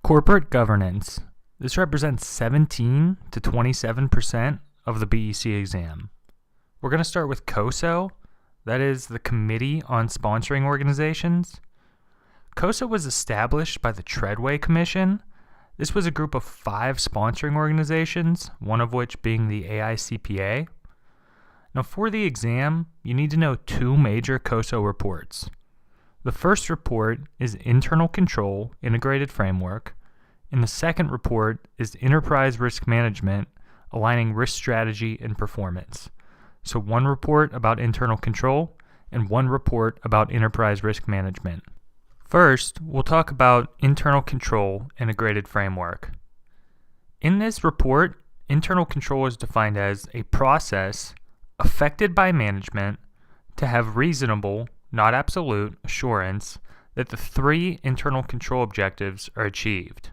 Corporate governance. This represents 17 to 27% of the BEC exam. We're going to start with COSO, that is the Committee on Sponsoring Organizations. COSO was established by the Treadway Commission. This was a group of 5 sponsoring organizations, one of which being the CPA. Now for the exam, you need to know 2 major COSO reports. The first report is Internal Control Integrated Framework, and the second report is Enterprise Risk Management, aligning risk strategy and performance. So 1 report about internal control and 1 report about enterprise risk management. First, we'll talk about Internal Control Integrated Framework. In this report, internal control is defined as a process affected by management to have reasonable, not absolute, assurance that the 3 internal control objectives are achieved.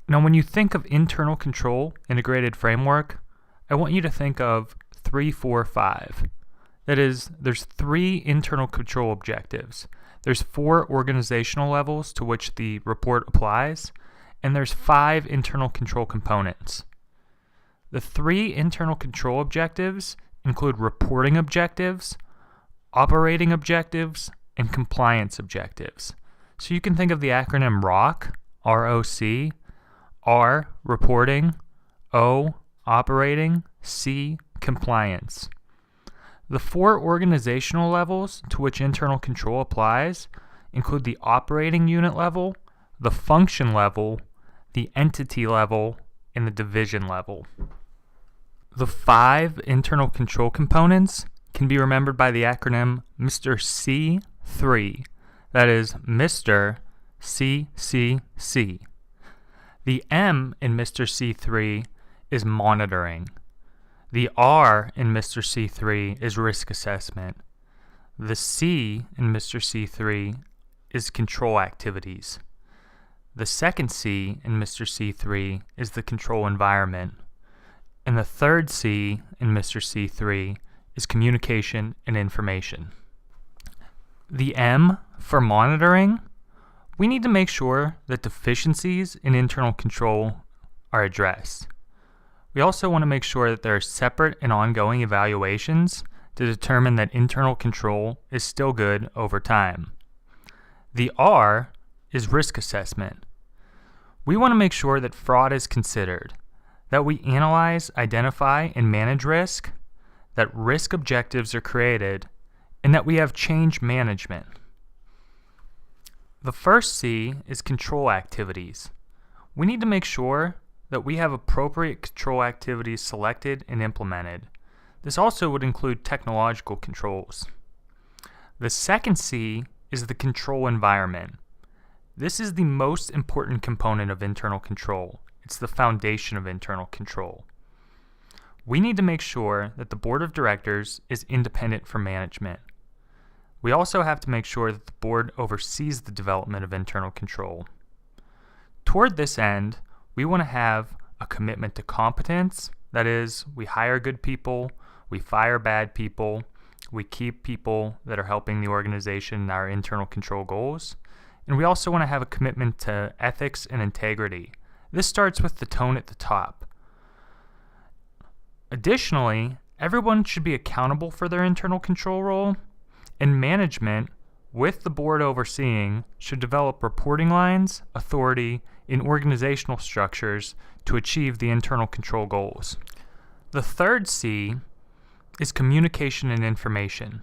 Now, when you think of Internal Control Integrated Framework, I want you to think of 3, 4, 5. That is, there's 3 internal control objectives. There's 4 organizational levels to which the report applies, and there's 5 internal control components. The 3 internal control objectives include reporting objectives, operating objectives, and compliance objectives. So you can think of the acronym ROC, R-O-C, R, reporting, O, operating, C, compliance. The 4 organizational levels to which internal control applies include the operating unit level, the function level, the entity level, and the division level. The 5 internal control components can be remembered by the acronym Mr. C3, that is Mr. CCC. The M in Mr. C3 is monitoring. The R in Mr. C3 is risk assessment. The C in Mr. C3 is control activities. The second C in Mr. C3 is the control environment. And the third C in Mr. C3 is communication and information. The M for monitoring, we need to make sure that deficiencies in internal control are addressed. We also want to make sure that there are separate and ongoing evaluations to determine that internal control is still good over time. The R is risk assessment. We want to make sure that fraud is considered, that we analyze, identify, and manage risk, that risk objectives are created, and that we have change management. The first C is control activities. We need to make sure that we have appropriate control activities selected and implemented. This also would include technological controls. The second C is the control environment. This is the most important component of internal control. It's the foundation of internal control. We need to make sure that the board of directors is independent from management. We also have to make sure that the board oversees the development of internal control. Toward this end, we want to have a commitment to competence. That is, we hire good people, we fire bad people, we keep people that are helping the organization and our internal control goals. And we also want to have a commitment to ethics and integrity. This starts with the tone at the top. Additionally, everyone should be accountable for their internal control role, and management, with the board overseeing, should develop reporting lines, authority, and organizational structures to achieve the internal control goals. The third C is communication and information.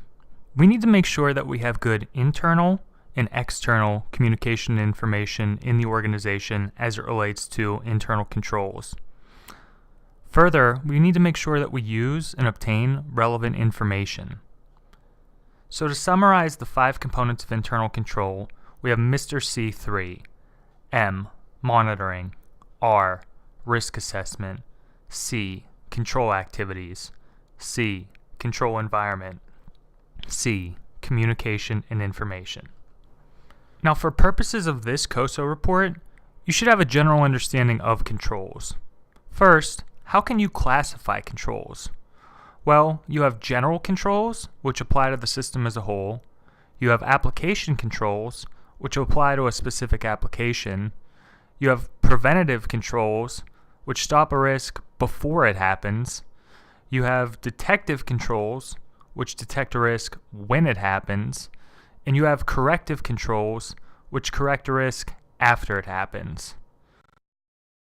We need to make sure that we have good internal and external communication and information in the organization as it relates to internal controls. Further, we need to make sure that we use and obtain relevant information. So to summarize the 5 components of internal control, we have Mr. C3, M, monitoring, R, risk assessment, C, control activities, C, control environment, C, communication and information. Now for purposes of this COSO report, you should have a general understanding of controls. First, how can you classify controls? Well, you have general controls, which apply to the system as a whole. You have application controls, which apply to a specific application. You have preventative controls, which stop a risk before it happens. You have detective controls, which detect a risk when it happens. And you have corrective controls, which correct a risk after it happens.